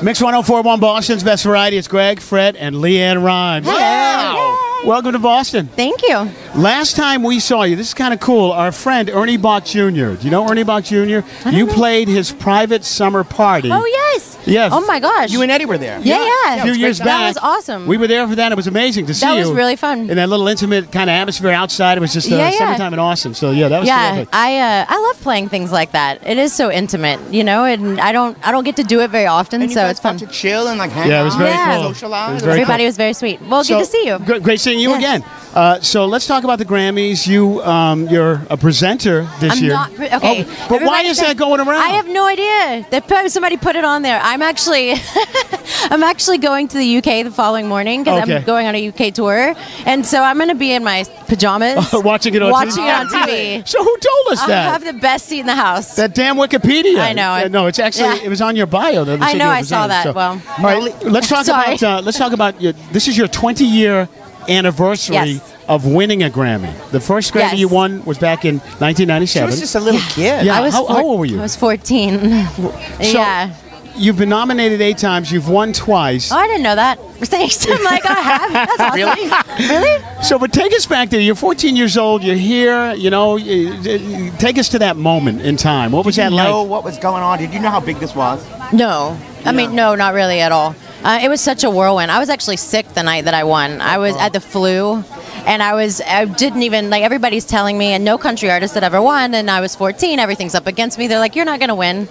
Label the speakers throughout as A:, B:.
A: Mix 104.1 Boston's Best Variety. It's Gregg, Fred, and Leann Rimes.
B: Wow.
A: Welcome to Boston.
B: Thank you.
A: Last time we saw you, this is kind of cool, our friend Ernie Bach Jr. Do you know Ernie Bach Jr.? You played his private summer party.
B: Oh, yes.
A: Yes.
B: Oh, my gosh.
C: You and Eddie were there.
B: Yeah.
A: A few years back.
B: That was awesome.
A: We were there for that. It was amazing to see you.
B: That was really fun.
A: In that little intimate kind of atmosphere outside. It was just summertime and awesome. So, yeah, that was terrific.
B: I love playing things like that. It is so intimate, you know, and I don't get to do it very often,
C: And you
B: so
C: guys
B: it's fun.
C: got to chill and like hang
A: Yeah, it was
C: out,
A: very
B: Yeah.
A: cool.
C: socialize.
A: It was very
B: Everybody was very sweet. Well, good to see you.
A: Great seeing you
B: Yes.
A: again. So let's talk about the Grammys. You're a presenter this year.
B: I'm not. Okay.
A: But why is that going around?
B: I have no idea. Somebody put it on there. I'm actually, I'm actually going to the UK the following morning because I'm going on a UK tour, and so I'm going to be in my pajamas
A: watching it on
B: TV.
A: So who told us
B: I
A: that?
B: have the best seat in the house.
A: That damn Wikipedia.
B: I know.
A: Yeah, no, it's actually it was on your bio. That
B: I know. I
A: presented,
B: saw that.
A: so.
B: Well,
A: all right. Let's talk about this is your 20-year anniversary of winning a Grammy. The first Grammy you won was back in 1997.
C: She was just a little kid.
A: Yeah.
B: I was
A: how old were you?
B: I was 14. Yeah.
A: You've been nominated 8 times. You've won twice.
B: Oh, I didn't know that. Thanks. I'm like, I have. That's awesome.
C: Really?
B: Really?
A: So, but take us back there. You're 14 years old. You're here. You know, take us to that moment in time. What was that like?
C: Did you know what was going on? Did you know how big this was?
B: No. I mean, no, not really at all. It was such a whirlwind. I was actually sick the night that I won. I was at the flu, and I didn't even, like, everybody's telling me, and no country artist had ever won, and I was 14, everything's up against me. They're like, you're not going to win.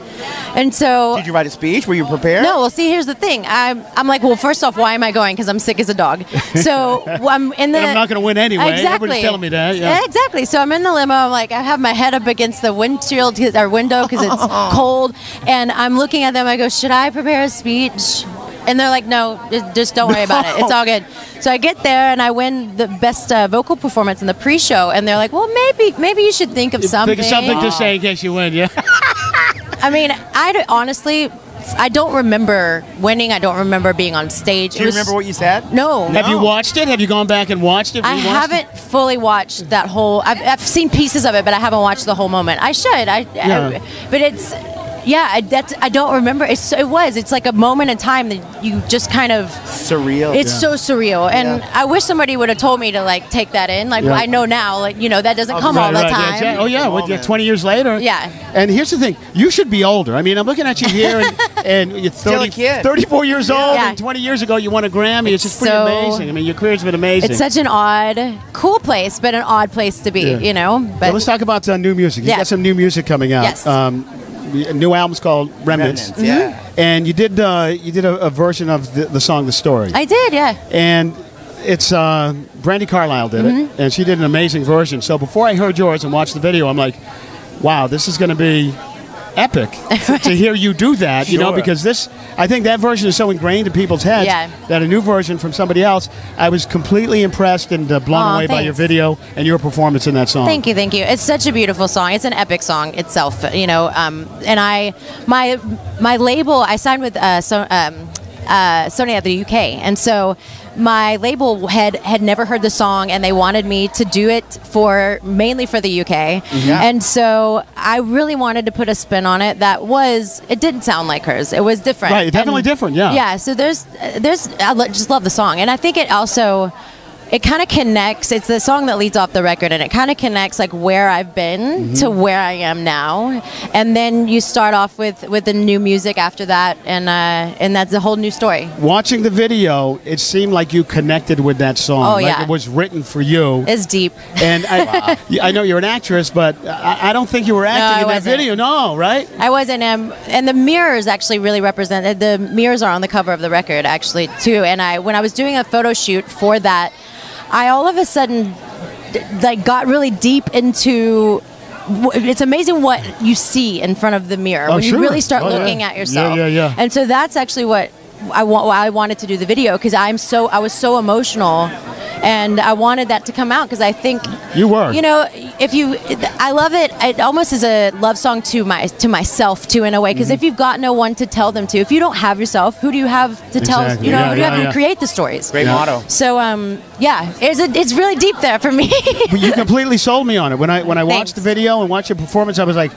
B: And so...
C: Did you write a speech? Were you prepared?
B: No, well, see, here's the thing. I'm like, well, first off, why am I going? Because I'm sick as a dog. So I'm in the...
A: And I'm not going to win anyway.
B: Exactly.
A: Everybody's telling me that. Yeah.
B: Exactly. So I'm in the limo. I'm like, I have my head up against the windshield or window because it's cold, and I'm looking at them. I go, should I prepare a speech? And they're like, no, just don't worry about it. It's all good. So I get there and I win the best vocal performance in the pre-show. And they're like, well, maybe you should think of something.
A: Think of something to say in case you win, yeah.
B: I mean, honestly, I don't remember winning. I don't remember being on stage.
C: Do you remember what you said?
B: No.
A: Have you watched it? Have you gone back and watched it?
B: I haven't fully watched that whole. I've seen pieces of it, but I haven't watched the whole moment. I should. But it's. Yeah, I don't remember. It's like a moment in time that you just kind of
C: surreal.
B: It's so surreal, and I wish somebody would have told me to like take that in. Like I know now, like that doesn't come all the time.
A: Yeah, oh yeah, well, 20 years later.
B: Yeah.
A: And here's the thing: you should be older. I mean, I'm looking at you here, and you're 34 years old, and 20 years ago you won a Grammy. It's just pretty amazing. I mean, your career's been amazing.
B: It's such an odd, cool place, but an odd place to be. But
A: well, let's talk about new music. You got some new music coming out.
B: Yes.
A: A new album's called Remnants.
C: Yeah.
A: And you did a version of the song The Story.
B: I did, yeah.
A: And it's Brandi Carlile did it, and she did an amazing version. So before I heard yours and watched the video, I'm like, wow, this is going to be epic to hear you do that, because I think that version is so ingrained in people's heads that a new version from somebody else, I was completely impressed and blown away by your video and your performance in that song.
B: Thank you. It's such a beautiful song. It's an epic song itself, and my label, I signed with Sony out of the UK, and so my label had never heard the song, and they wanted me to do it mainly for the UK. And so I really wanted to put a spin on it it didn't sound like hers. It was different.
A: Right, definitely different, yeah.
B: Yeah, so I just love the song, and I think it also it kind of connects. It's the song that leads off the record, and it kind of connects like where I've been to where I am now, and then you start off with the new music after that, and that's a whole new story.
A: Watching the video, it seemed like you connected with that song.
B: Oh,
A: like it was written for you.
B: It's deep.
A: And I know you're an actress, but I don't think you were acting in that video. No, right?
B: I wasn't. And the mirrors actually really represented. The mirrors are on the cover of the record actually too. And when I was doing a photo shoot for that, I all of a sudden like got really deep into. It's amazing what you see in front of the mirror when you really start looking at yourself.
A: Yeah.
B: And so that's actually what I wanted to do the video, because I was so emotional, and I wanted that to come out because I think
A: you were.
B: I love it. It almost is a love song to myself too, in a way, because if you've got no one to tell them to, if you don't have yourself, who do you have to tell? Who do you have to create the stories?
C: Great motto.
B: So it's really deep there for me.
A: But you completely sold me on it when I watched the video and watched your performance. I was like,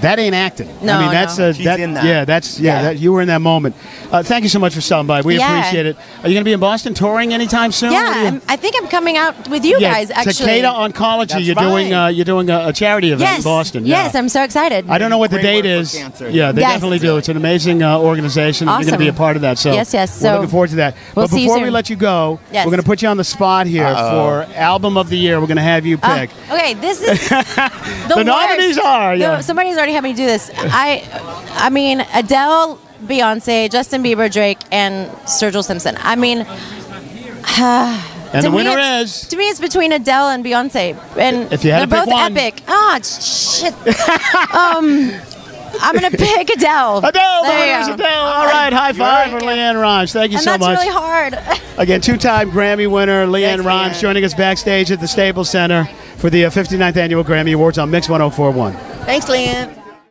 A: that ain't acting.
B: No,
A: I mean, that's
B: no.
C: She's in that.
A: Yeah, you were in that moment. Thank you so much for stopping by. We appreciate it. Are you going to be in Boston touring anytime soon?
B: Yeah, I think I'm coming out with you guys. Actually,
A: Takeda Oncology.
C: That's
A: You're doing a charity event in Boston.
B: Yes, I'm so excited.
A: I don't know what the
C: Great
A: date
C: work
A: is.
C: for cancer.
A: Yeah, they
B: Yes.
A: definitely do. It's an amazing organization.
B: Awesome.
A: You're going to be a part of that. So
B: Yes.
A: we're
B: So
A: looking forward to that.
B: we'll
A: But
B: see you
A: before we
B: soon.
A: let you go,
B: Yes.
A: we're going to put you on the spot here for album of the year. We're going to have you pick.
B: Okay, this is
A: The nominees are. Yeah.
B: Somebody's already had me do this. I mean, Adele, Beyonce, Justin Bieber, Drake, and Sergio Simpson. I mean,
A: And the winner
B: it's,
A: is.
B: to me, it's between Adele and Beyonce, and
A: If you had to
B: they're
A: pick
B: both
A: one.
B: epic. Ah, shit. I'm gonna pick Adele.
A: Adele, the
B: There
A: winner
B: you
A: is
B: go.
A: Adele. All right, high five for Leann Rimes. Thank you
B: And
A: so
B: that's
A: much.
B: really hard.
A: Again, two-time Grammy winner Leann
C: Thanks,
A: Rimes
C: Leann.
A: joining us backstage at the Staples Center for the 59th Annual Grammy Awards on Mix 104.1.
C: Thanks, Leann.